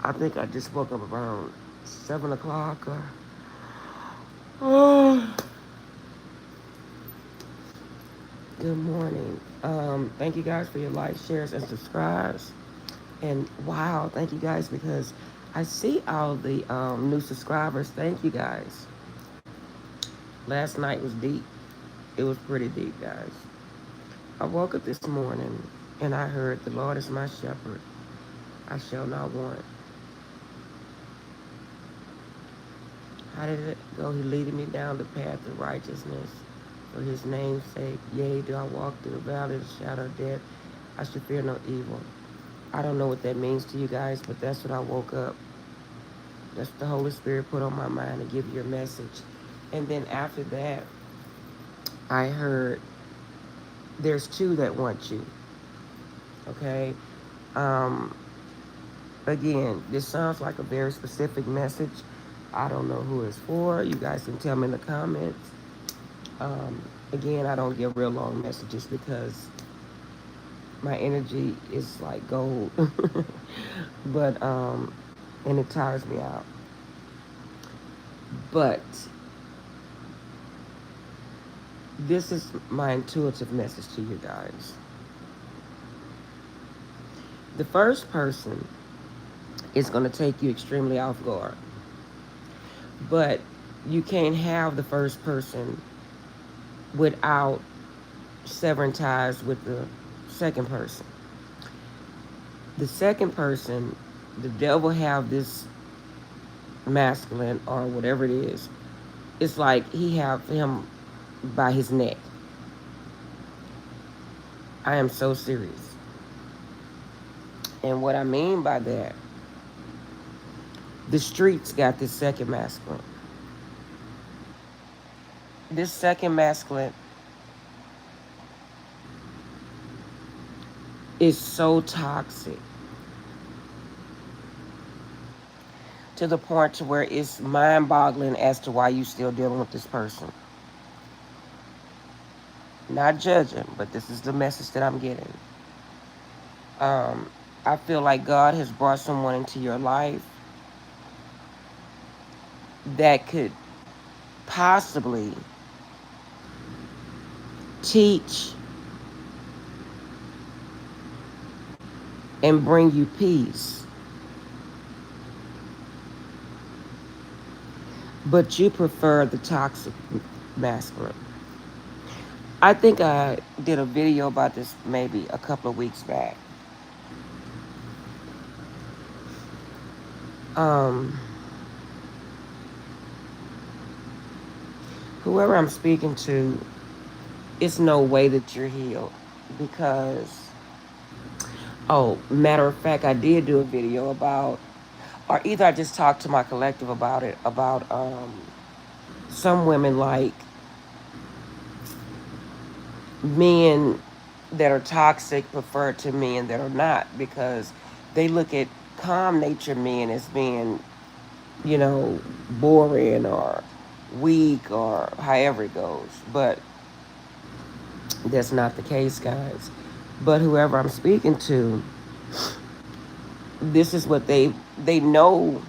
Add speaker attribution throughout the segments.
Speaker 1: I think I just woke up around 7 o'clock. Oh, good morning. Thank you guys for your likes, shares, and subscribes. And wow, thank you guys because I see all the new subscribers. Thank you guys. Last night was deep. It was pretty deep, guys. I woke up this morning and I heard, "The Lord is my shepherd. I shall not want." How did it go? He leaded me down the path of righteousness for his name's sake. Yea, do I walk through the valley of the shadow of death, I should fear no evil. I don't know what that means to you guys, but that's what I woke up. That's the Holy Spirit put on my mind to give you a message. And then after that, I heard there's two that want you. Okay? Um, Again, this sounds like a very specific message. I don't know who it's for. You guys can tell me in the comments. Um, Again, I don't give real long messages because my energy is like gold. but and it tires me out. But this is my intuitive message to you guys. The first person is going to take you extremely off guard. But you can't have the first person without severing ties with the second person. The second person, the devil have this masculine or whatever it is. It's like he have him by his neck. I am so serious. And what I mean by that, the streets got this second masculine. This second masculine is so toxic to the point to where it's mind-boggling as to why you still dealing with this person. Not judging, but this is the message that I'm getting. Um, I feel like God has brought someone into your life that could possibly teach and bring you peace. But you prefer the toxic masculine. I think I did a video about this maybe a couple of weeks back. Um, Whoever I'm speaking to, it's no way that you're healed because, oh, matter of fact, I did do a video about, or either I just talked to my collective about it, about some women like men that are toxic prefer to men that are not because they look at calm nature men as being, boring or weak or however it goes. But that's not the case, guys. But whoever I'm speaking to, this is what they know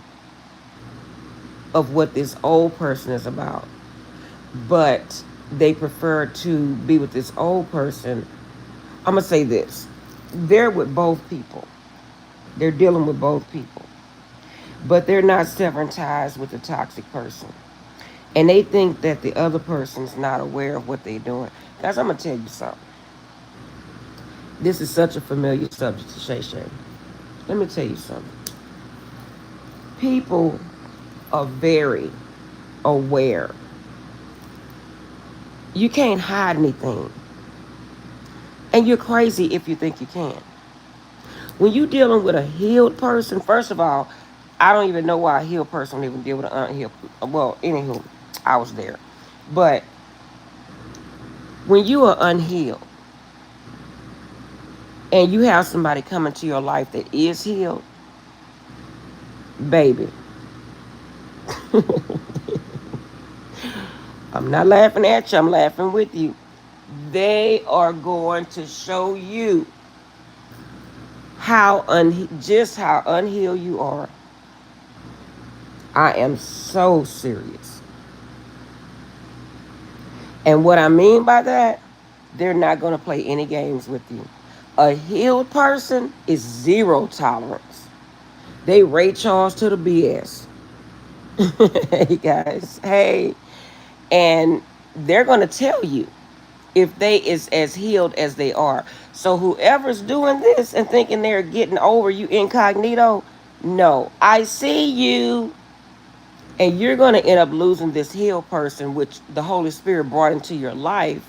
Speaker 1: of what this old person is about. But they prefer to be with this old person. I'm gonna say this. They're with both people. They're dealing with both people. But they're not severing ties with the toxic person. And they think that the other person's not aware of what they're doing. Guys, I'm gonna tell you something. This is such a familiar subject to Shay Shay. Let me tell you something. People are very aware. You can't hide anything. And you're crazy if you think you can. When you're dealing with a healed person, first of all, I don't even know why a healed person would even deal with an unhealed. Well, anywho, I was there. But when you are unhealed and you have somebody come into your life that is healed, baby, I'm not laughing at you, I'm laughing with you. They are going to show you just how unhealed you are. I am so serious. And what I mean by that, they're not going to play any games with you. A healed person is zero tolerance. They Ray Charles to the BS. Hey guys, hey. And they're going to tell you if they is as healed as they are. So whoever's doing this and thinking they're getting over you incognito, no, I see you. And you're going to end up losing this healed person, which the Holy Spirit brought into your life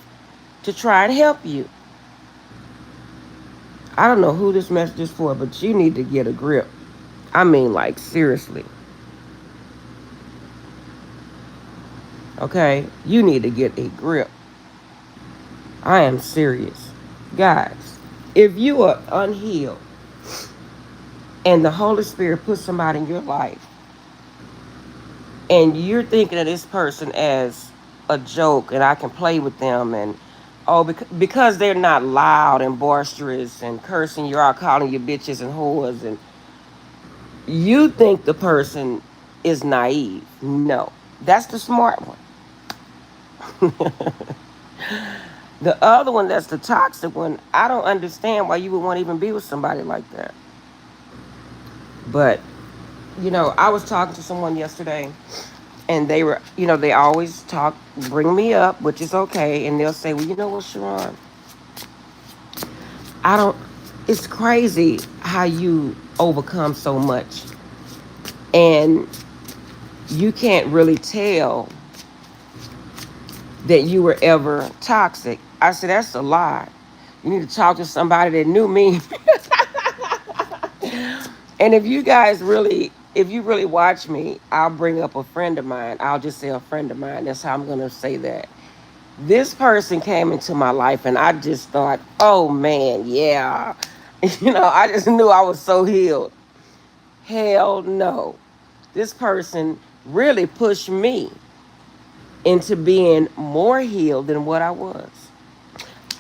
Speaker 1: to try and help you. I don't know who this message is for, but you need to get a grip. I mean, like, seriously. Okay? You need to get a grip. I am serious. Guys, if you are unhealed and the Holy Spirit puts somebody in your life and you're thinking of this person as a joke and I can play with them and oh because they're not loud and boisterous and cursing you out, calling you bitches and whores, and you think the person is naive. No, that's the smart one. The other one, that's the toxic one. I don't understand why you would want to even be with somebody like that. But I was talking to someone yesterday and they were, they always bring me up, which is okay. And they'll say, well, you know what, Sharon, I don't, it's crazy how you overcome so much. And you can't really tell that you were ever toxic. I said, that's a lie. You need to talk to somebody that knew me. And if you really watch me, I'll bring up a friend of mine. I'll just say a friend of mine. That's how I'm going to say that. This person came into my life and I just thought, oh man, yeah. I just knew I was so healed. Hell no. This person really pushed me into being more healed than what I was.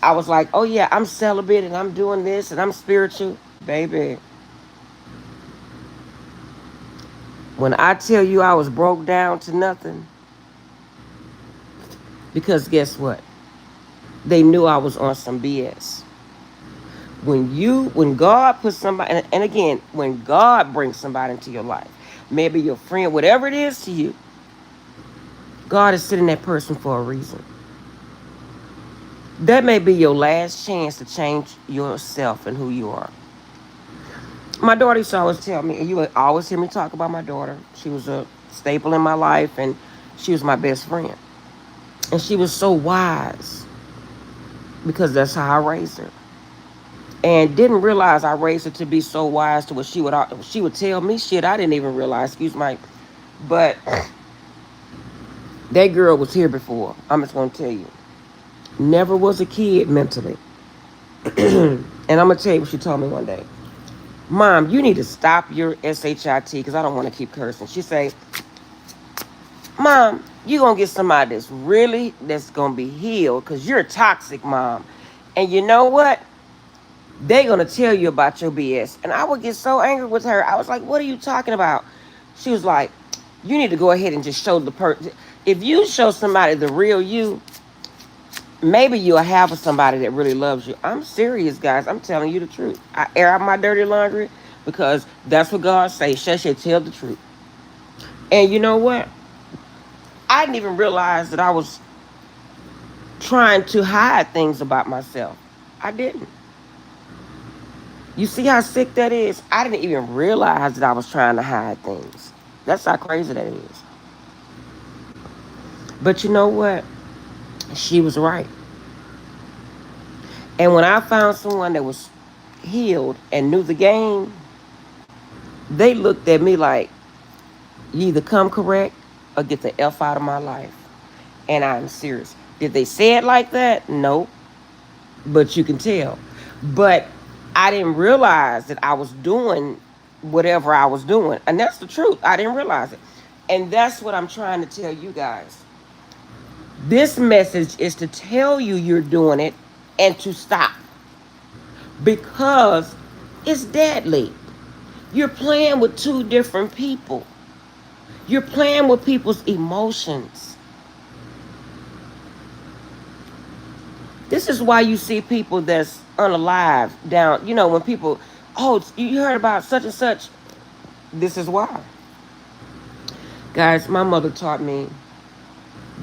Speaker 1: I was like, oh yeah, I'm celibate and I'm doing this and I'm spiritual. Baby, when I tell you I was broke down to nothing, because guess what? They knew I was on some BS. When God puts somebody, and again, when God brings somebody into your life, maybe your friend, whatever it is to you, God is sending that person for a reason. That may be your last chance to change yourself and who you are. My daughter used to always tell me, and you would always hear me talk about my daughter. She was a staple in my life, and she was my best friend. And she was so wise because that's how I raised her. And didn't realize I raised her to be so wise to what she would tell me shit I didn't even realize. Excuse my, but that girl was here before. I'm just gonna tell you, never was a kid mentally. And I'm gonna tell you what she told me one day. Mom, you need to stop your shit because I don't want to keep cursing. She say, Mom, you gonna get somebody that's gonna be healed because you're toxic, Mom. And you know what? They gonna tell you about your BS. And I would get so angry with her. I was like, what are you talking about? She was like, you need to go ahead and just show the person. If you show somebody the real you, maybe you'll have somebody that really loves you. I'm serious, guys. I'm telling you the truth. I air out my dirty laundry because that's what God says. She tell the truth. And you know what? I didn't even realize that I was trying to hide things about myself. I didn't. You see how sick that is? I didn't even realize that I was trying to hide things. That's how crazy that is. But you know what? She was right. And when I found someone that was healed and knew the game, they looked at me like, you either come correct or get the F out of my life. And I'm serious. Did they say it like that? No. But you can tell. But I didn't realize that I was doing whatever I was doing. And that's the truth. I didn't realize it. And that's what I'm trying to tell you guys. This message is to tell you you're doing it and to stop. Because it's deadly. You're playing with two different people. You're playing with people's emotions. This is why you see people that's unalive down, when people, oh, you heard about such and such. This is why. Guys, my mother taught me,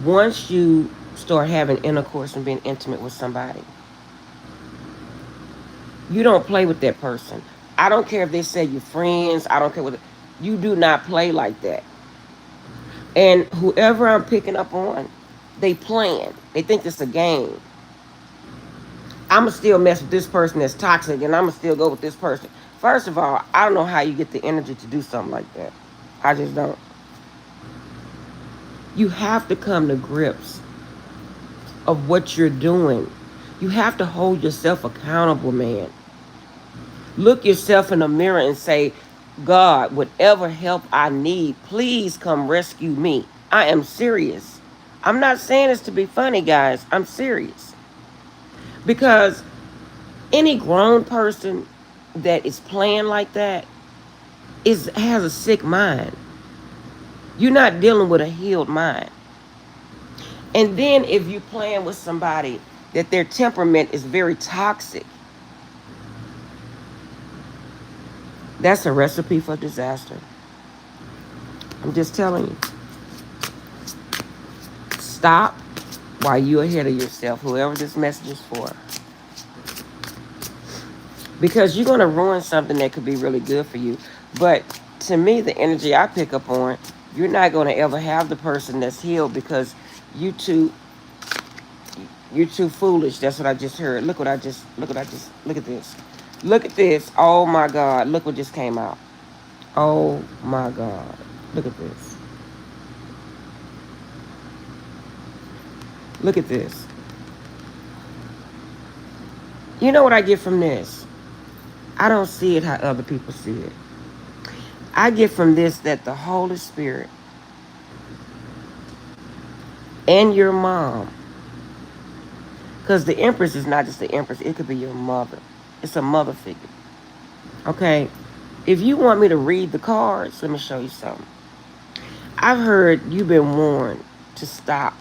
Speaker 1: once you start having intercourse and being intimate with somebody, you don't play with that person. I don't care if they say you're friends. I don't care what. You do not play like that. And whoever I'm picking up on, they playing. They think it's a game. I'ma still mess with this person that's toxic, and I'ma still go with this person. First of all, I don't know how you get the energy to do something like that. I just don't. You have to come to grips of what you're doing. You have to hold yourself accountable, man. Look yourself in the mirror and say, God, whatever help I need, please come rescue me. I am serious. I'm not saying this to be funny, guys. I'm serious. Because any grown person that is playing like that has a sick mind. You're not dealing with a healed mind. And then if you're playing with somebody that their temperament is very toxic, that's a recipe for disaster. I'm just telling you. Stop while you're ahead of yourself, whoever this message is for. Because you're going to ruin something that could be really good for you. But to me, the energy I pick up on, you're not going to ever have the person that's healed because you too you're too foolish. That's what I just heard. Look at this. Look at this. Oh my God. Look what just came out. Oh my God. Look at this. Look at this. You know what I get from this? I don't see it how other people see it. I get from this that the Holy Spirit and your mom, because the Empress is not just the Empress, it could be your mother. It's a mother figure. Okay? If you want me to read the cards, let me show you something. I've heard you've been warned to stop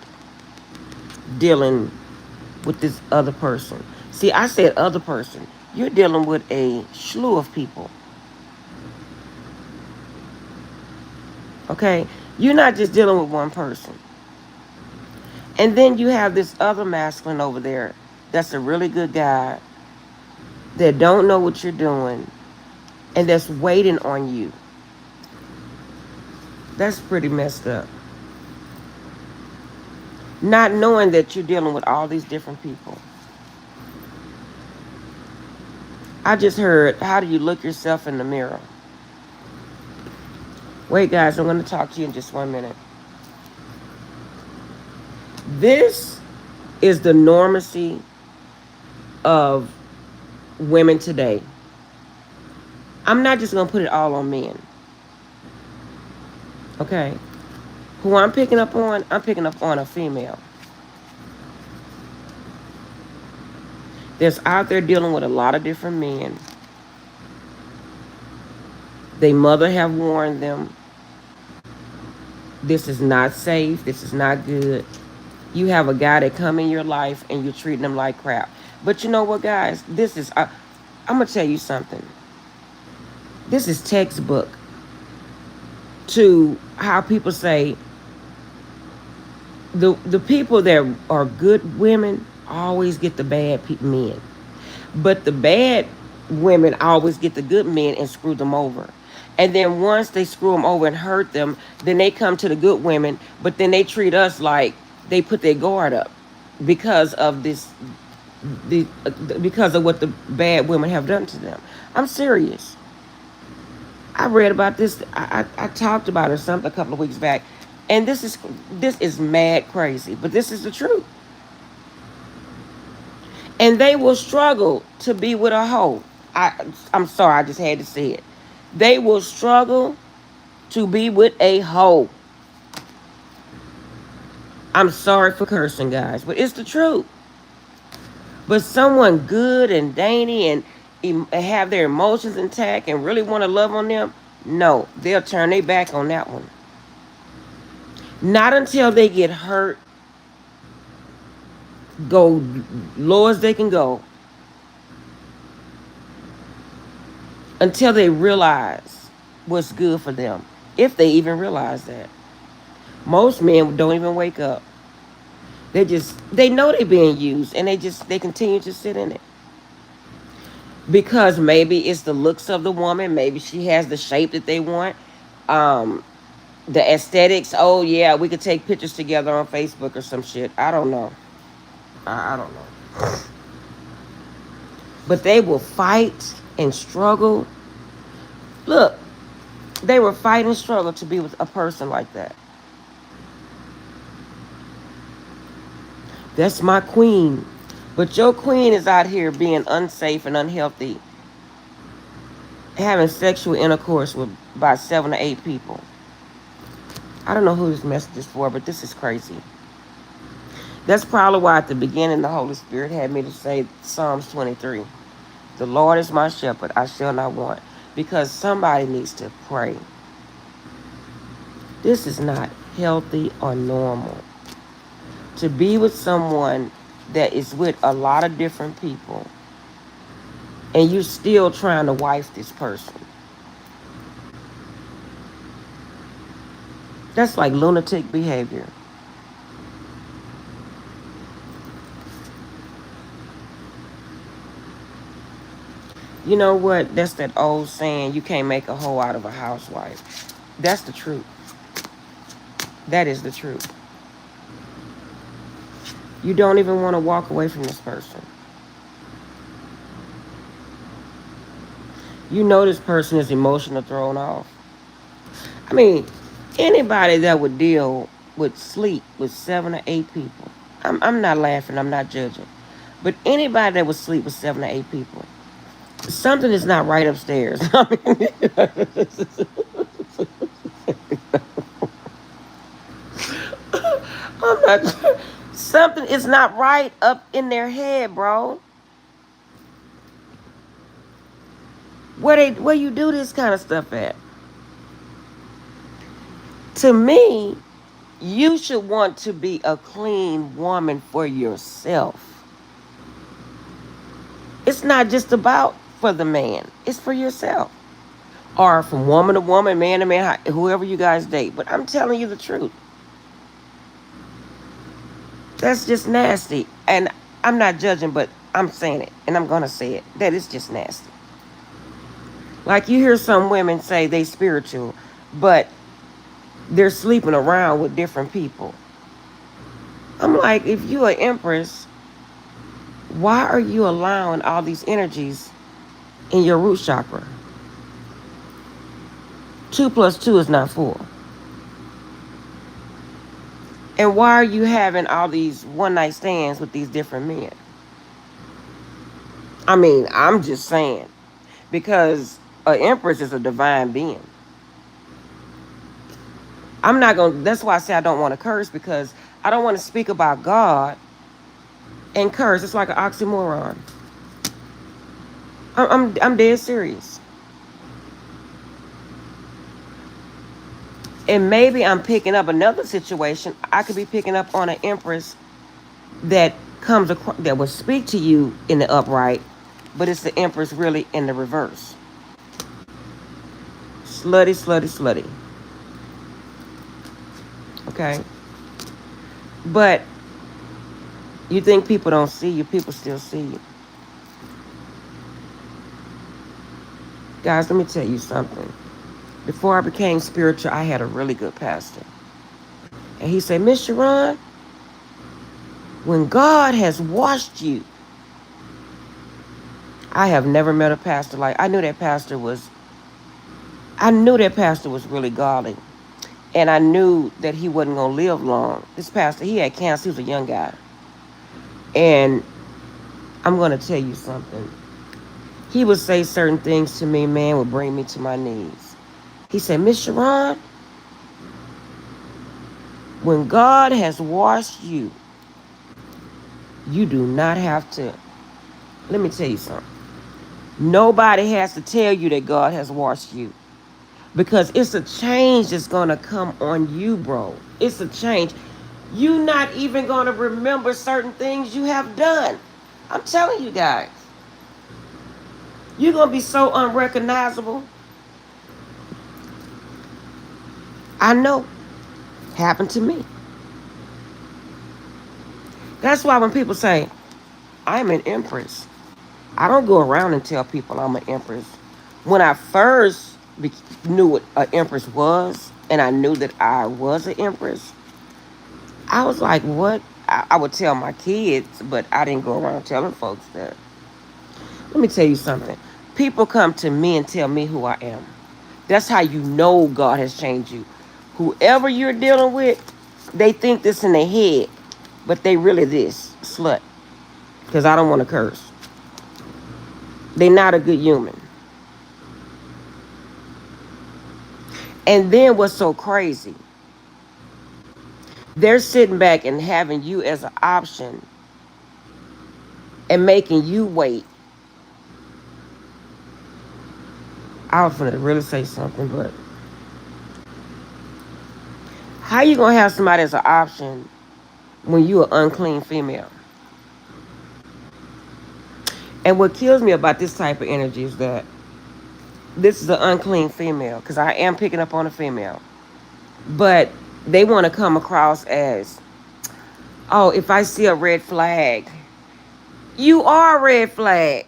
Speaker 1: dealing with this other person. See, I said other person. You're dealing with a slew of people. Okay? You're not just dealing with one person. And then you have this other masculine over there that's a really good guy that don't know what you're doing and that's waiting on you. That's pretty messed up. Not knowing that you're dealing with all these different people. I just heard, how do you look yourself in the mirror? Wait, guys, I'm going to talk to you in just 1 minute. This is the normacy of women today. I'm not just going to put it all on men. Okay? Who I'm picking up on a female that's out there dealing with a lot of different men. Their mother have warned them. This is not safe. This is not good. You have a guy that come in your life and you're treating him like crap. But you know what, guys? This is, I'm going to tell you something. This is textbook to how people say the people that are good women always get the bad men. But the bad women always get the good men and screw them over. And then once they screw them over and hurt them, then they come to the good women, but then they treat us like they put their guard up because of because of what the bad women have done to them. I'm serious. I read about this. I talked about it something a couple of weeks back, and this is mad crazy, but this is the truth. And they will struggle to be with a hoe. I'm sorry, I just had to say it. They will struggle to be with a hoe. I'm sorry for cursing, guys, but it's the truth. But someone good and dainty and have their emotions intact and really want to love on them, no, they'll turn their back on that one. Not until they get hurt, go low as they can go, until they realize what's good for them. If they even realize that. Most men don't even wake up. They know they're being used and they continue to sit in it. Because maybe it's the looks of the woman, maybe she has the shape that they want. Um, the aesthetics, oh yeah, we could take pictures together on Facebook or some shit. I don't know. I don't know. But they will fight and struggle. Look, they will fight and struggle to be with a person like that. That's my queen. But your queen is out here being unsafe and unhealthy, having sexual intercourse with about 7 to 8 people. I don't know who this message is for, but this is crazy. That's probably why at the beginning the Holy Spirit had me to say Psalms 23. The Lord is my shepherd, I shall not want. Because somebody needs to pray. This is not healthy or normal. To be with someone that is with a lot of different people and you're still trying to wife this person. That's like lunatic behavior. You know what? That's that old saying, you can't make a hoe out of a housewife. That's the truth. That is the truth. You don't even want to walk away from this person. You know this person is emotional thrown off. I mean, anybody that would deal with sleep with 7 to 8 people. I'm not laughing, I'm not judging. But anybody that would sleep with 7 to 8 people, something is not right upstairs. I'm not. Something is not right up in their head, bro. Where you do this kind of stuff at? To me, you should want to be a clean woman for yourself. It's not just about for the man. It's for yourself. Or from woman to woman, man to man, whoever you guys date. But I'm telling you the truth. That's just nasty. And I'm not judging, but I'm saying it. And I'm going to say it. That is just nasty. Like you hear some women say they spiritual, but they're sleeping around with different people. I'm like, if you're an empress, why are you allowing all these energies in your root chakra? 2 plus 2 is not 4. And why are you having all these one night stands with these different men? I mean, I'm just saying. Because an empress is a divine being. I'm not going to, that's why I say I don't want to curse, because I don't want to speak about God and curse. It's like an oxymoron. I'm dead serious. And maybe I'm picking up another situation. I could be picking up on an empress that comes across, that will speak to you in the upright, but it's the empress really in the reverse. Slutty, slutty, slutty. Okay? But you think people don't see you, people still see you. Guys, let me tell you something. Before I became spiritual, I had a really good pastor. And he said, Miss Sharon, when God has washed you, I have never met a pastor like, I knew that pastor was really godly. And I knew that he wasn't going to live long. This pastor, he had cancer. He was a young guy. And I'm going to tell you something. He would say certain things to me, man, would bring me to my knees. He said, Miss Sharon, when God has washed you, you do not have to. Let me tell you something. Nobody has to tell you that God has washed you. because it's a change that's going to come on you, bro. It's a change. You're not even going to remember certain things you have done. I'm telling you guys. You're going to be so unrecognizable. I know. Happened to me. That's why when people say, I'm an empress, I don't go around and tell people I'm an empress. When I first knew what an empress was, and I knew that I was an empress, I was like, what? I would tell my kids, but I didn't go around telling folks that. Let me tell you something. People come to me and tell me who I am. That's how you know God has changed you. Whoever you're dealing with, they think this in their head, but they really this slut. Because I don't want to curse. They're not a good human. And then what's so crazy? They're sitting back and having you as an option and making you wait. I was gonna really say something, but how you gonna have somebody as an option when you an unclean female? And what kills me about this type of energy is that this is an unclean female, because I am picking up on a female. But they want to come across as, oh, if I see a red flag, you are a red flag.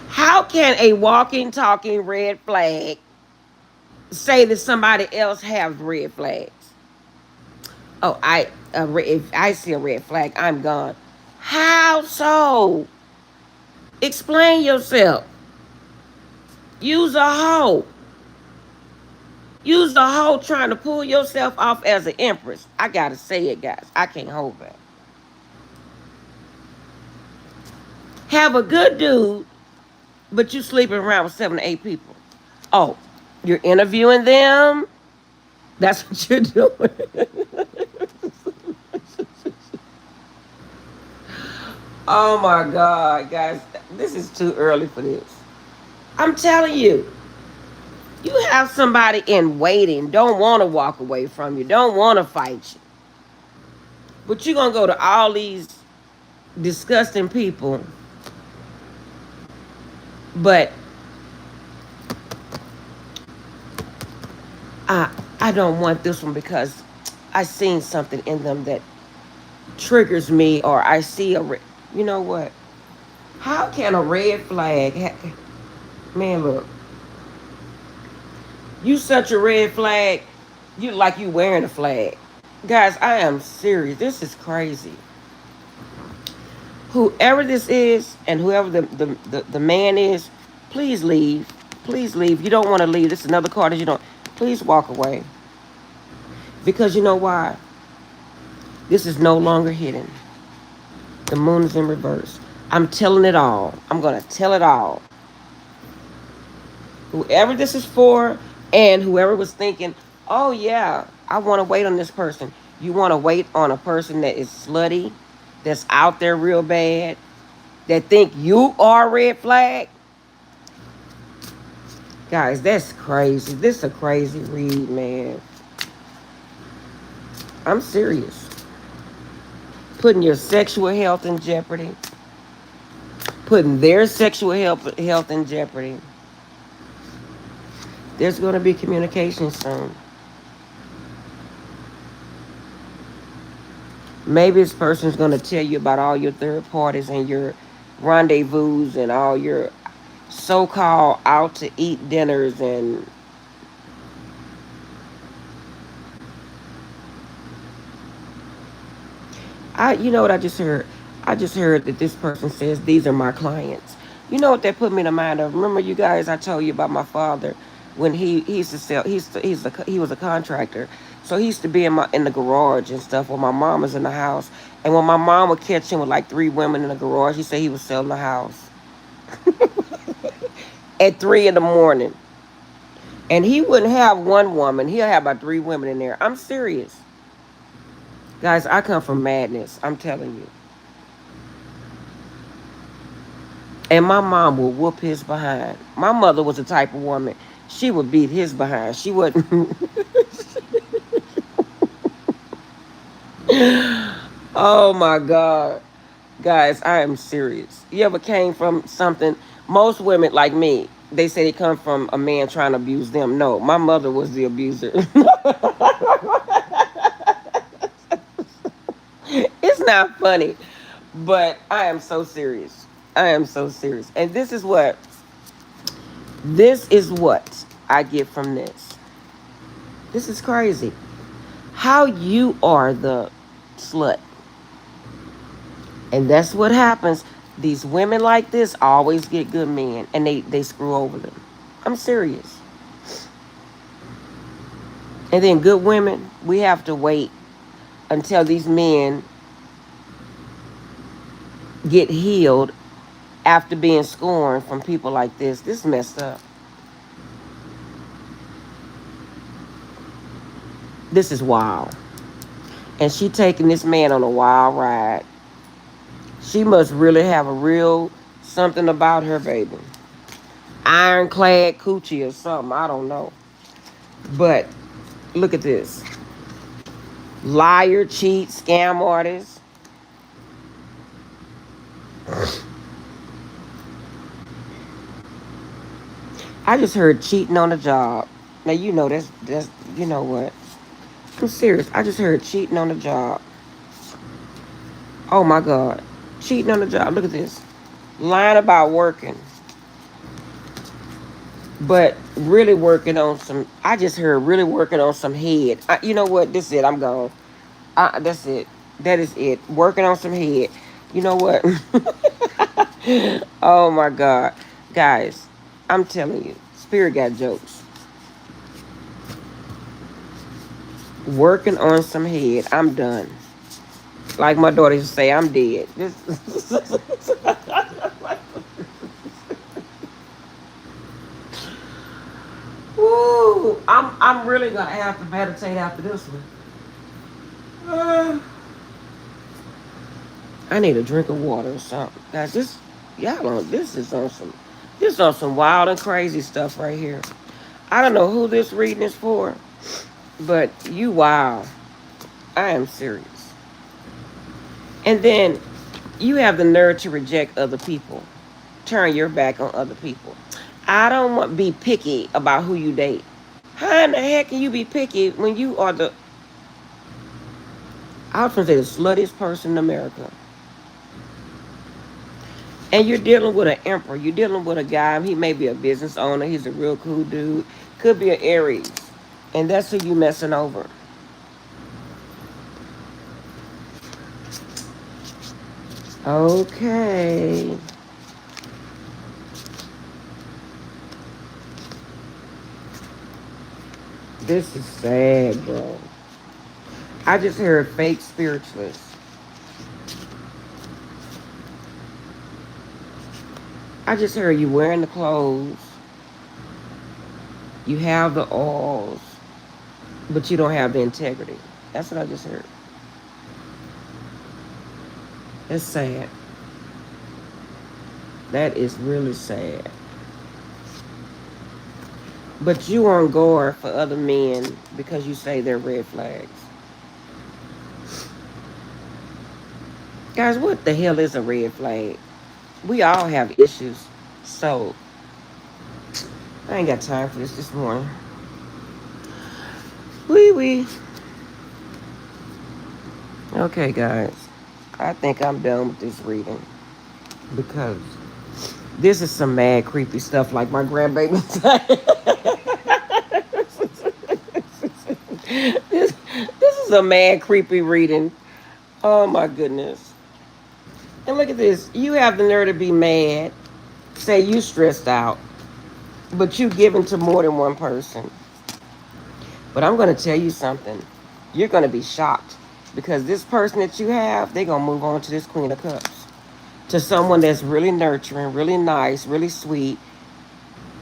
Speaker 1: How can a walking, talking red flag say that somebody else has red flags? Oh, if I see a red flag, I'm gone. How so? Explain yourself. Use a hoe. Use a hoe trying to pull yourself off as an empress. I gotta say it, guys. I can't hold back. Have a good dude, but you sleeping around with 7 to 8 people. Oh, you're interviewing them? That's what you're doing. Oh my God, guys. This is too early for this. I'm telling you, you have somebody in waiting, don't want to walk away from you, don't want to fight you. But you're going to go to all these disgusting people. But I don't want this one because I seen something in them that triggers me, or I see you know what? How can a red flag man, look, you such a red flag, you like you wearing a flag. Guys, I am serious. This is crazy. Whoever this is and whoever the man is, please leave. Please leave. You don't want to leave. This is another card that you don't. Please walk away. Because you know why? This is no longer hidden. The moon is in reverse. I'm telling it all. I'm going to tell it all. Whoever this is for, and whoever was thinking, oh yeah, I want to wait on this person. You want to wait on a person that is slutty, that's out there real bad, that think you are a red flag? Guys, that's crazy. This is a crazy read, man. I'm serious. Putting your sexual health in jeopardy. Putting their sexual health in jeopardy. There's going to be communication soon. Maybe this person's going to tell you about all your third parties and your rendezvous and all your so-called out to eat dinners and you know what I just heard? I just heard that this person says these are my clients. You know what that put me in the mind of? Remember, you guys, I told you about my father when he used to sell. He was a contractor, so he used to be in the garage and stuff when my mom was in the house. And when my mom would catch him with like 3 women in the garage, he said he was selling the house at 3 in the morning. And he wouldn't have one woman; he'll have about 3 women in there. I'm serious, guys. I come from madness. I'm telling you. And my mom would whoop his behind. My mother was the type of woman, she would beat his behind. She wouldn't. Oh my God. Guys, I am serious. You ever came from something? Most women like me, they say they come from a man trying to abuse them. No, my mother was the abuser. It's not funny, but I am so serious. I am so serious. And this is what I get from this. This is crazy. How you are the slut. And that's what happens. These women like this always get good men and they screw over them. I'm serious. And then good women, we have to wait until these men get healed after being scorned from people like this. This is messed up. This is wild. And she taking this man on a wild ride. She must really have a real something about her, baby. Ironclad coochie or something. I don't know. But look at this. Liar, cheat, scam artist. I just heard cheating on the job. Now you know that's you know what. I'm serious. I just heard cheating on the job. Oh my God. Cheating on the job. Look at this. Lying about working. But really working on some, I just heard really working on some head. You know what? This is it. I'm gone. That's it. That is it. Working on some head. You know what? Oh my God. Guys, I'm telling you, Spirit got jokes. Working on some head. I'm done. Like my daughter used to say, I'm dead. Woo! I'm really gonna have to meditate after this one. I need a drink of water or something. Guys, y'all on this is on some wild and crazy stuff right here. I don't know who this reading is for, but you wow. I am serious. And then you have the nerve to reject other people. Turn your back on other people. I don't want to be picky about who you date. How in the heck can you be picky when you are I was gonna say the sluttiest person in America? And you're dealing with an emperor. You're dealing with a guy. He may be a business owner. He's a real cool dude. Could be an Aries. And that's who you messing over. Okay. This is sad, bro. I just heard fake spiritualist. I just heard you wearing the clothes. You have the oils, but you don't have the integrity. That's what I just heard. That's sad. That is really sad. But you on guard for other men because you say they're red flags. Guys, what the hell is a red flag? We all have issues. So, I ain't got time for this morning. Wee wee. Okay, guys. I think I'm done with this reading. Because this is some mad, creepy stuff like my grandbaby said. this is a mad, creepy reading. Oh my goodness. And look at this. You have the nerve to be mad. Say you stressed out. But you giving to more than one person. But I'm going to tell you something. You're going to be shocked. Because this person that you have, they're going to move on to this Queen of Cups. To someone that's really nurturing, really nice, really sweet,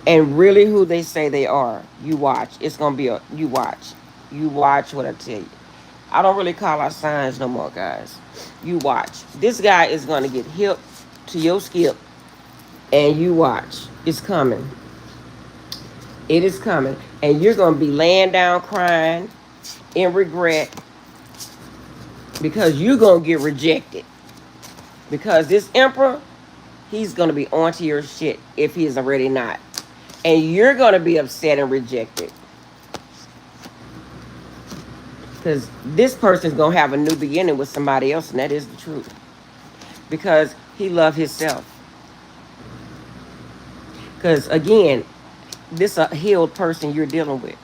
Speaker 1: and really who they say they are. You watch. It's going to be you watch. You watch what I tell you. I don't really call our signs no more, guys. You watch. This guy is going to get hip to your skip. And you watch. It's coming. It is coming. And you're going to be laying down crying in regret because you're going to get rejected. Because this emperor, he's going to be onto your shit if he is already not. And you're going to be upset and rejected. Because this person's going to have a new beginning with somebody else, and that is the truth. Because he loved himself. Because, again, this is a healed person you're dealing with.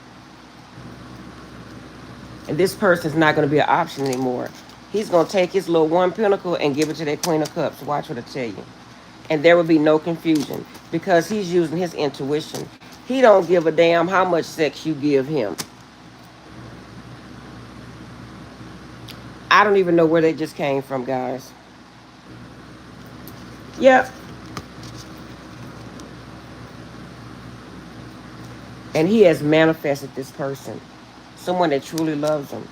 Speaker 1: And this person's not going to be an option anymore. He's going to take his little one pinnacle and give it to that Queen of Cups. Watch what I tell you. And there will be no confusion because he's using his intuition. He don't give a damn how much sex you give him. I don't even know where they just came from, guys. Yep. And he has manifested this person. Someone that truly loves him.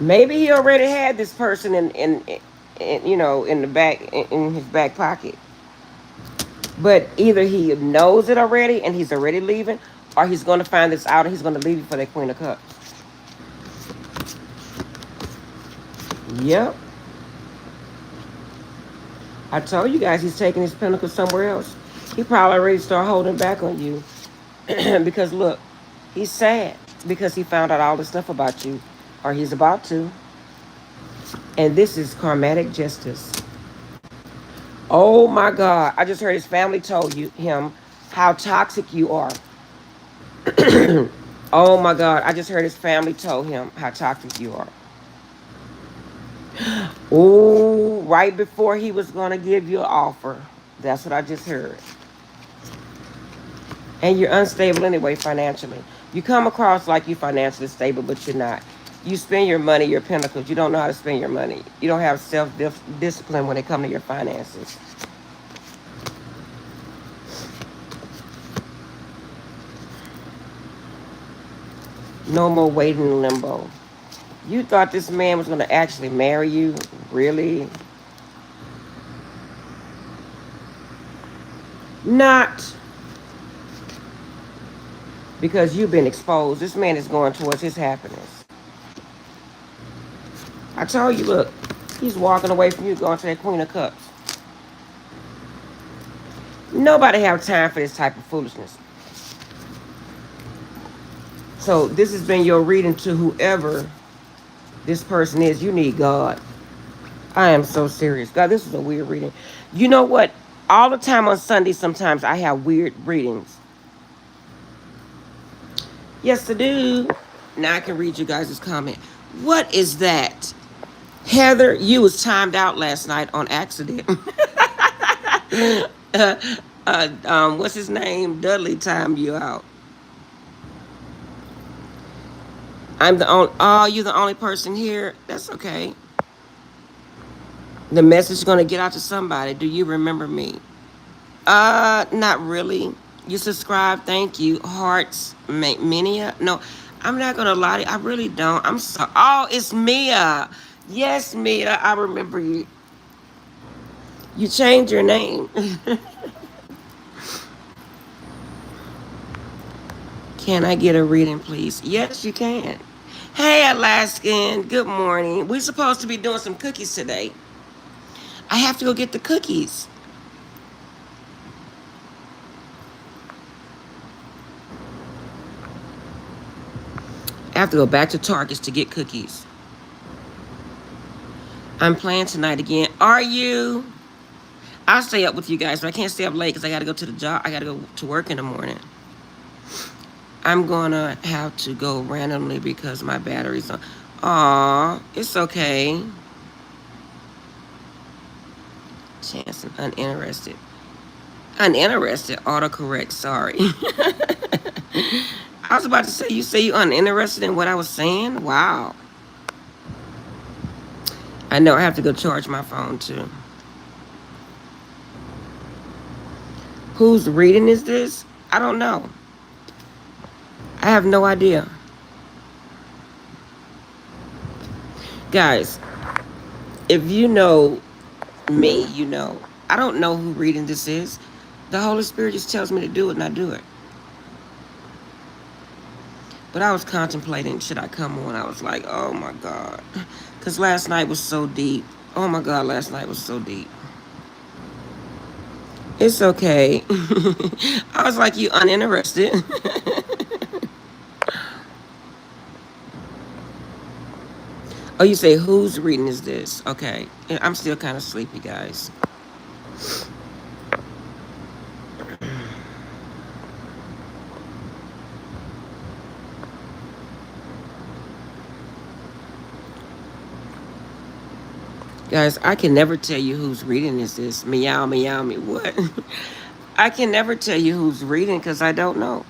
Speaker 1: Maybe he already had this person in you know, in the back, in his back pocket. But either he knows it already and he's already leaving, or he's going to find this out and he's going to leave you for that Queen of Cups. Yep. I told you guys he's taking his pinnacle somewhere else. He probably already started holding back on you. Because look, he's sad because he found out all this stuff about you, or he's about to. And this is karmatic justice. Oh my God. I just heard his family told him how toxic you are. Oh my God. I just heard his family told him how toxic you are. Oh, right before he was going to give you an offer. That's what I just heard. And you're unstable anyway financially. You come across like you're financially stable, but you're not. You spend your money, your pinnacles. You don't know how to spend your money. You don't have self-discipline when it comes to your finances. No more waiting in limbo. You thought this man was going to actually marry you? Really? Not. Because you've been exposed. This man is going towards his happiness. I told you, look, he's walking away from you, going to that Queen of Cups. Nobody have time for this type of foolishness. So this has been your reading to whoever this person is. You need God. I am so serious. God, this is a weird reading. You know what? All the time on Sunday, sometimes I have weird readings. Yes, I do. Now I can read you guys' comment. What is that? Heather, you was timed out last night on accident. What's his name? Dudley timed you out. I'm the only. Oh, you're the only person here. That's okay. The message is gonna get out to somebody. Do you remember me? Not really. You subscribe. Thank you. Hearts, Mania. No, I'm not gonna lie to you. I really don't. I'm sorry. Oh, it's Mia. Yes, Mia. I remember you. You changed your name. Can I get a reading, please? Yes, you can. Hey, Alaskan. Good morning. We're supposed to be doing some cookies today. I have to go get the cookies. I have to go back to Target's to get cookies. I'm playing tonight again. Are you? I'll stay up with you guys, but I can't stay up late because I got to go to the job. I got to go to work in the morning. I'm going to have to go randomly because my battery's on. Aw, it's okay. Chance and uninterested. Uninterested, autocorrect, sorry. I was about to say you uninterested in what I was saying? Wow. I know I have to go charge my phone too. Whose reading is this? I don't know. I have no idea. Guys, if you know me, you know. I don't know who reading this is. The Holy Spirit just tells me to do it, and I do it. But I was contemplating, should I come on? I was like, oh my God. Because last night was so deep. Oh my God, last night was so deep. It's okay. I was like, you uninterested. Oh, you say, whose reading is this? Okay. I'm still kind of sleepy, guys. Guys, I can never tell you whose reading is this. Meow, meow, me. What? I can never tell you who's reading because I don't know.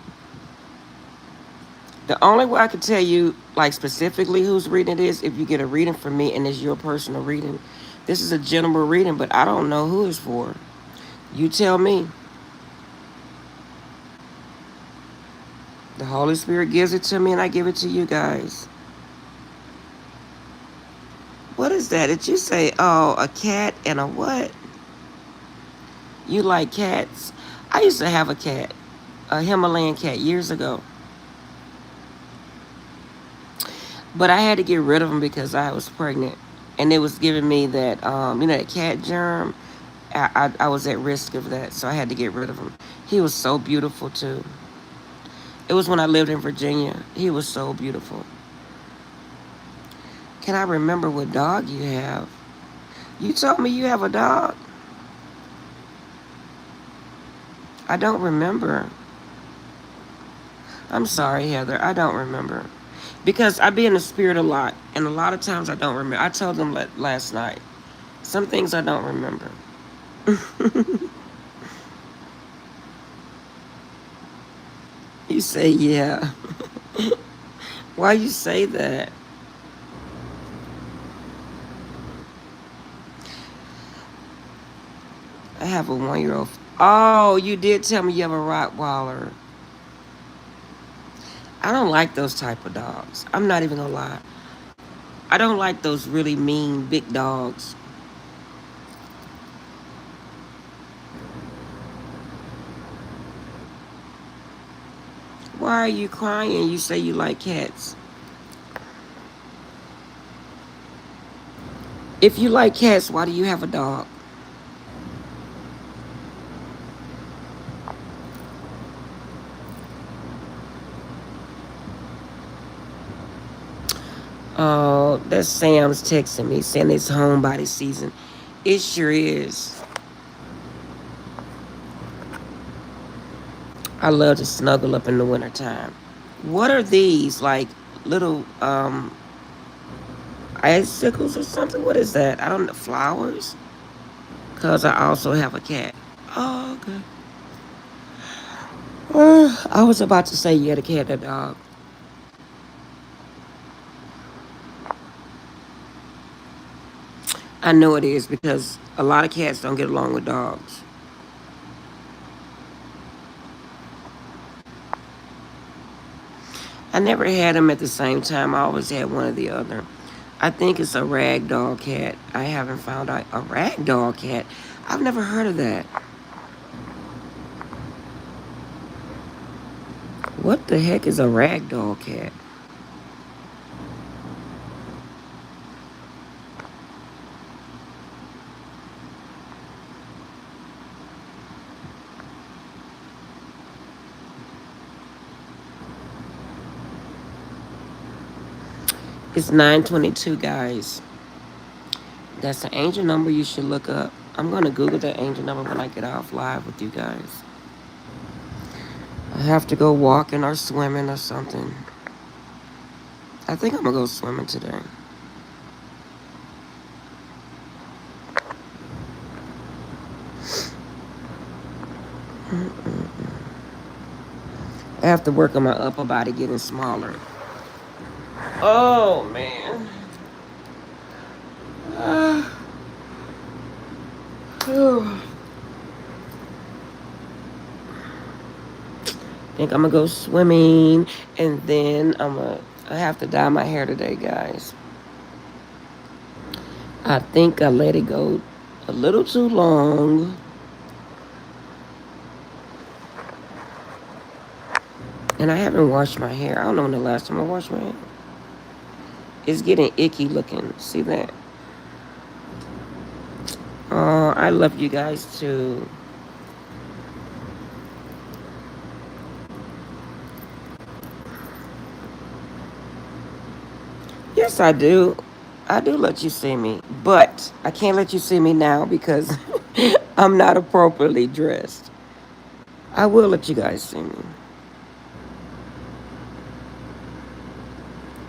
Speaker 1: The only way I can tell you, like specifically who's reading it is if you get a reading from me and it's your personal reading. This is a general reading, but I don't know who it's for. You tell me. The Holy Spirit gives it to me and I give it to you guys. What is that? Did you say, oh, a cat and a what? You like cats? I used to have a cat, a Himalayan cat, years ago. But I had to get rid of him because I was pregnant. And it was giving me that, that cat germ. I was at risk of that, so I had to get rid of him. He was so beautiful, too. It was when I lived in Virginia. He was so beautiful. Can I remember what dog you have? You told me you have a dog. I don't remember. I'm sorry, Heather. I don't remember. Because I be in the spirit a lot, and a lot of times I don't remember. I told them last night. Some things I don't remember. You say, yeah. Why you say that? I have a 1-year-old. Oh, you did tell me you have a Rottweiler. I don't like those type of dogs. I'm not even gonna lie. I don't like those really mean big dogs. Why are you crying? You say you like cats. If you like cats, why do you have a dog? Oh, that's Sam's texting me saying it's homebody season. It sure is. I love to snuggle up in the wintertime. What are these? Like little icicles or something? What is that? I don't know. Flowers? Because I also have a cat. Oh, okay. I was about to say you had a cat and a dog. I know it is because a lot of cats don't get along with dogs. I never had them at the same time. I always had one or the other. I think it's a ragdoll cat. I haven't found out a ragdoll cat. I've never heard of that. What the heck is a ragdoll cat? It's 922, guys. That's the angel number you should look up. I'm going to Google that angel number when I get off live with you guys. I have to go walking or swimming or something. I think I'm going to go swimming today. I have to work on my upper body getting smaller. Oh, man. Think I'm gonna go swimming and then I have to dye my hair today, guys. I think I let it go a little too long. And I haven't washed my hair. I don't know when the last time I washed my hair. It's getting icky looking. See that? Oh, I love you guys too. Yes, I do. I do let you see me. But I can't let you see me now because I'm not appropriately dressed. I will let you guys see me.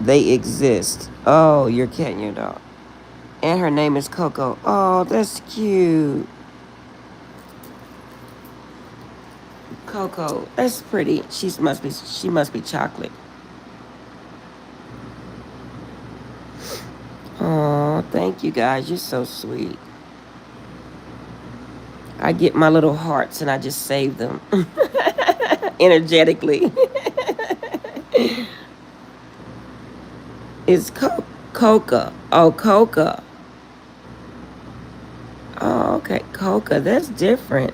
Speaker 1: They exist. Oh, your cat and your dog. And her name is Coco. Oh, that's cute. Coco, that's pretty. She must be chocolate. Oh, thank you guys. You're so sweet. I get my little hearts and I just save them energetically. It's Coca. Oh, Coca. Oh, okay. Coca. That's different.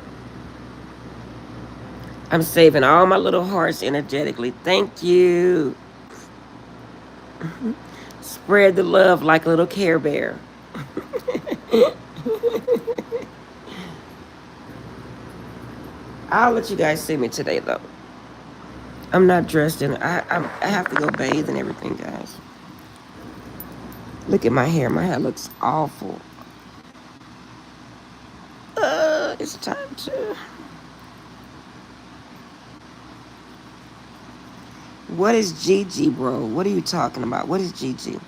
Speaker 1: I'm saving all my little hearts energetically. Thank you. Spread the love like a little Care Bear. I'll let you guys see me today, though. I'm not dressed in. I have to go bathe and everything, guys. Look at my hair. My hair looks awful. It's time to. What is Gigi, bro? What are you talking about? What is Gigi?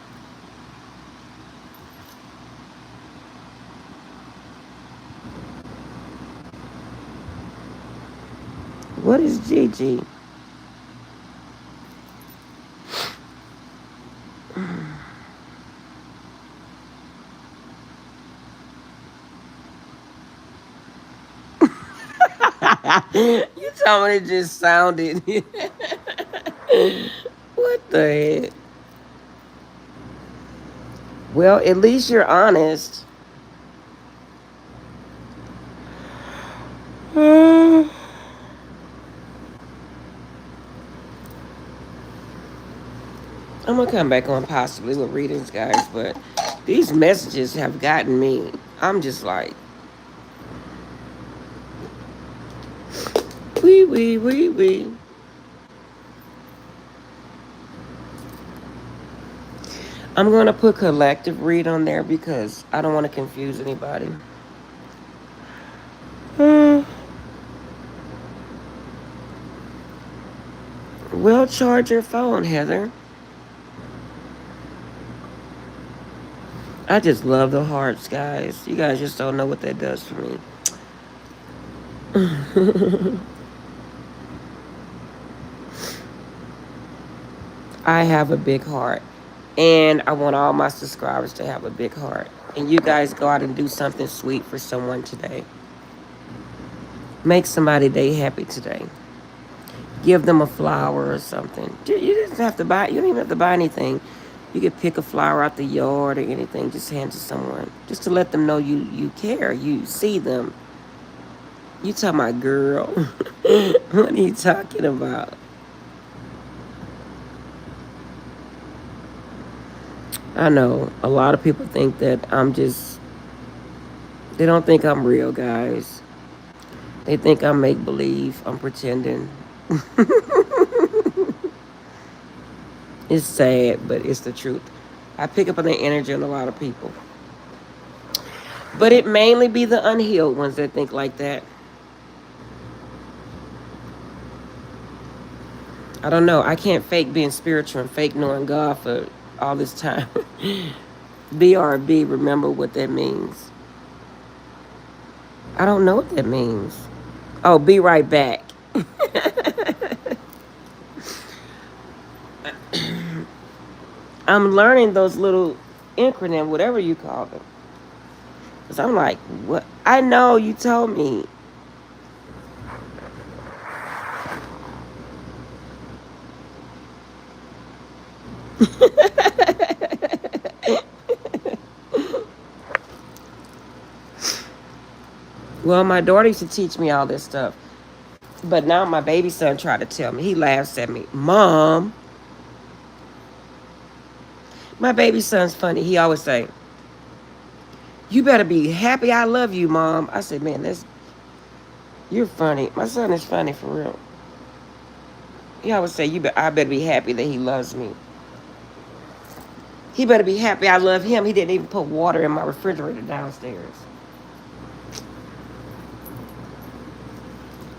Speaker 1: What is Gigi? You told me it just sounded. What the heck? Well, at least you're honest. I'm gonna come back on possibly with readings, guys, but these messages have gotten me. I'm just like, wee wee wee wee. I'm gonna put collective read on there because I don't want to confuse anybody. Well, charge your phone, Heather. I just love the hearts, guys. You guys just don't know what that does for me. I have a big heart. And I want all my subscribers to have a big heart. And you guys go out and do something sweet for someone today. Make somebody day happy today. Give them a flower or something. You just have to buy. You don't even have to buy anything. You could pick a flower out the yard or anything. Just hand to someone, just to let them know you care. You see them. You talking about, girl? What are you talking about? I know a lot of people think that I'm just. They don't think I'm real, guys. They think I'm make believe. I'm pretending. It's sad, but it's the truth. I pick up on the energy on a lot of people. But it mainly be the unhealed ones that think like that. I don't know. I can't fake being spiritual and fake knowing God for all this time. BRB, remember what that means. I don't know what that means. Oh, be right back. I'm learning those little acronym, whatever you call them. Because I'm like, what? I know you told me. Well, my daughter used to teach me all this stuff. But now my baby son tried to tell me. He laughs at me. Mom, my baby son's funny. He always say, "You better be happy I love you, Mom." I said, "Man, you're funny." My son is funny for real. He always say, I better be happy that he loves me. He better be happy I love him. He didn't even put water in my refrigerator downstairs.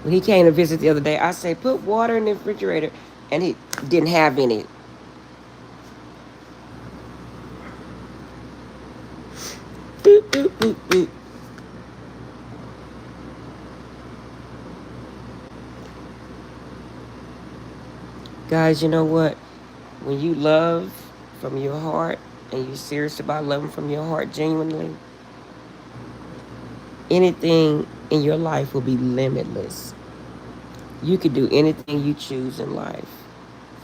Speaker 1: When he came to visit the other day, I said, "Put water in the refrigerator," and he didn't have any. Boop, boop, boop, boop. Guys, you know what? When you love from your heart and you're serious about loving from your heart genuinely, anything in your life will be limitless. You can do anything you choose in life.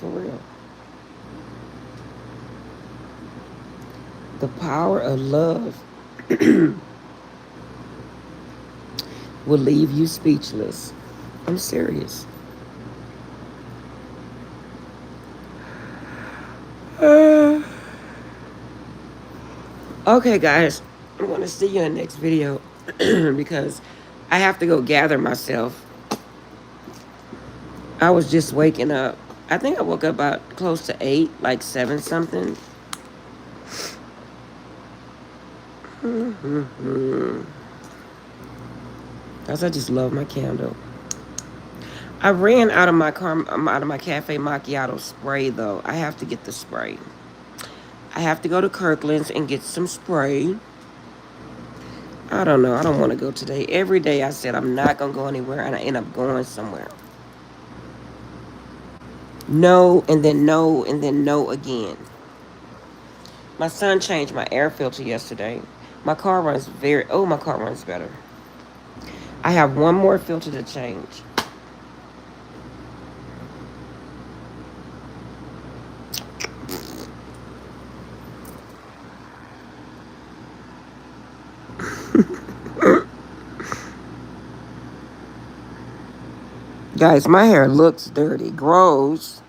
Speaker 1: For real. The power of love will leave you speechless. I'm serious. Okay, guys. I'm going to see you in the next video because I have to go gather myself. I was just waking up. I think I woke up about close to 8, like 7 something. Guys, I just love my candle. I ran out of my cafe macchiato spray though. I have to get the spray. I have to go to Kirkland's and get some spray. I don't know. I don't want to go today. Every day I said I'm not gonna go anywhere, and I end up going somewhere. No, and then no, and then no again. My son changed my air filter yesterday. My car runs my car runs better. I have one more filter to change. Guys, my hair looks dirty. Gross.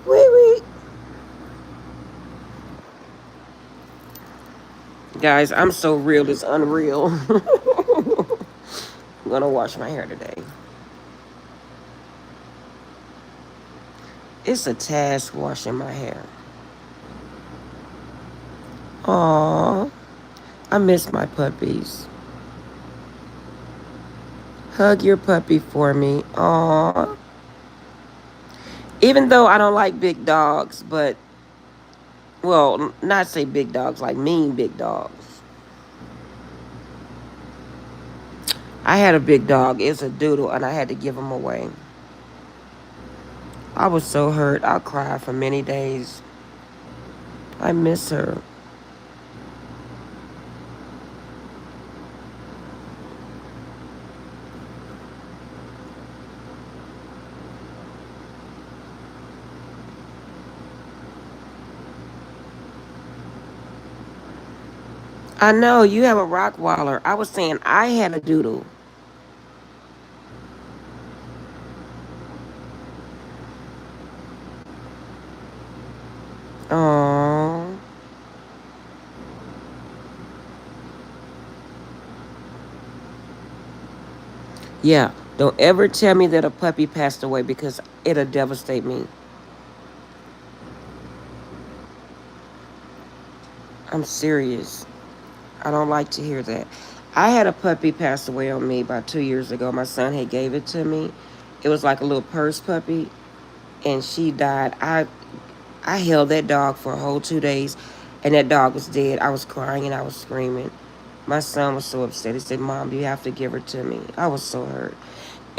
Speaker 1: Wee wee. Guys, I'm so real, it's unreal. I'm gonna wash my hair today. It's a task washing my hair. Aww, I miss my puppies. Hug your puppy for me. Aww. Even though I don't like big dogs, but, well, not say big dogs, like mean big dogs. I had a big dog. It's a doodle, and I had to give him away. I was so hurt. I cried for many days. I miss her. I know, you have a Rottweiler. I was saying I had a doodle. Aww. Yeah, don't ever tell me that a puppy passed away because it'll devastate me. I'm serious. I don't like to hear that. I had a puppy pass away on me about 2 years ago. My son had gave it to me. It was like a little purse puppy, and she died. I held that dog for a whole 2 days, and that dog was dead. I was crying and I was screaming. My son was so upset. He said, "Mom, you have to give her to me." I was so hurt.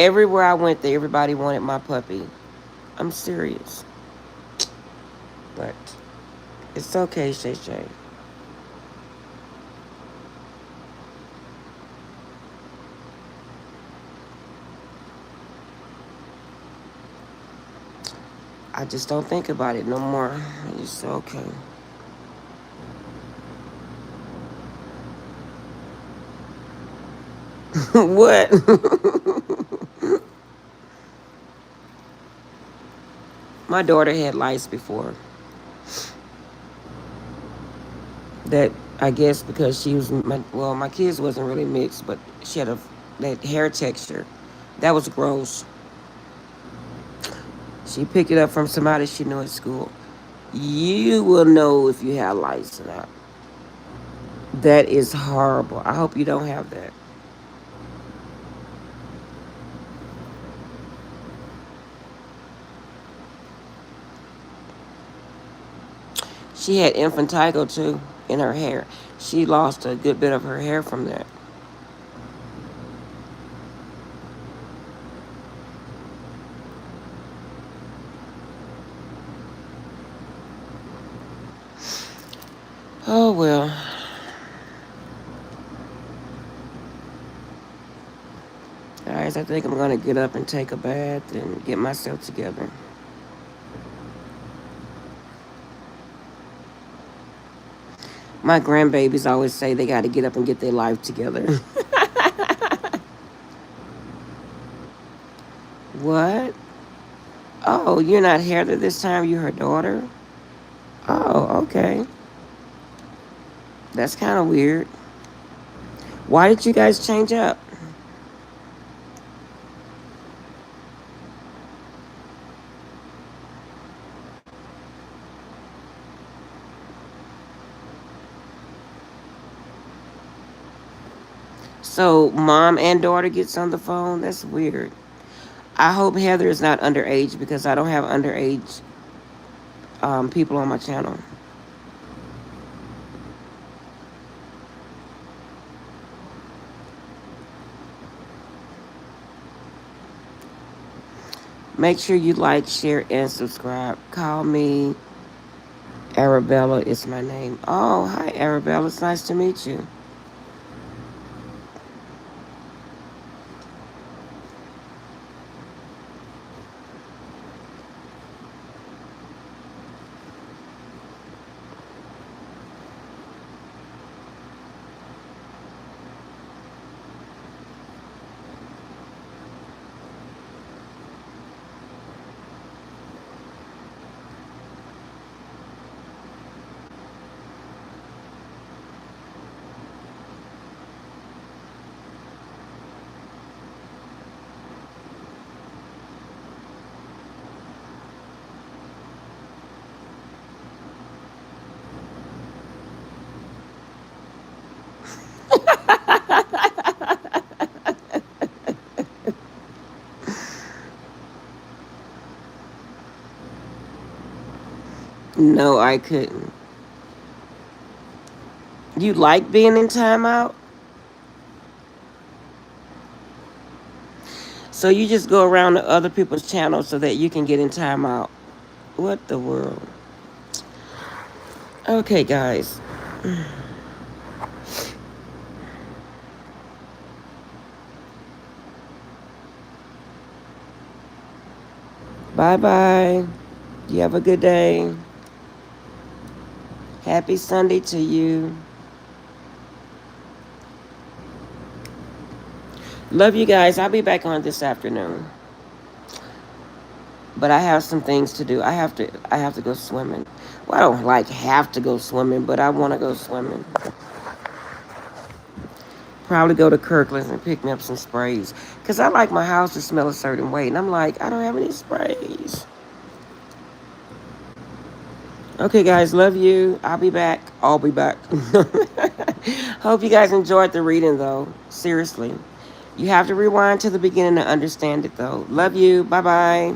Speaker 1: Everywhere I went there, everybody wanted my puppy. I'm serious. But it's okay, Shay Shay. I just don't think about it no more. It's okay. What? My daughter had lice before. That I guess because she was my kids wasn't really mixed, but she had that hair texture. That was gross. She picked it up from somebody she knew at school. You will know if you have lice or not. That is horrible. I hope you don't have that. She had infantile too in her hair. She lost a good bit of her hair from that. Oh well. Guys, I think I'm gonna get up and take a bath and get myself together. My grandbabies always say they got to get up and get their life together. What? Oh, you're not Heather this time. You're her daughter. Oh, okay. That's kind of weird. Why did you guys change up? So mom and daughter gets on the phone. That's weird. I hope Heather is not underage because I don't have underage people on my channel. Make sure you like, share, and subscribe. Call me Arabella is my name. Oh, hi Arabella. It's nice to meet you. No, I couldn't. You like being in timeout? So you just go around to other people's channels so that you can get in timeout. What the world? Okay, guys. Bye bye. You have a good day. Happy Sunday to you. Love you guys. I'll be back on this afternoon. But I have some things to do. I have to go swimming. Well, I don't like have to go swimming, but I want to go swimming. Probably go to Kirkland's and pick me up some sprays. Because I like my house to smell a certain way. And I'm like, I don't have any sprays. Okay, guys, love you. I'll be back. I'll be back. Hope you guys enjoyed the reading, though. Seriously. You have to rewind to the beginning to understand it, though. Love you. Bye bye.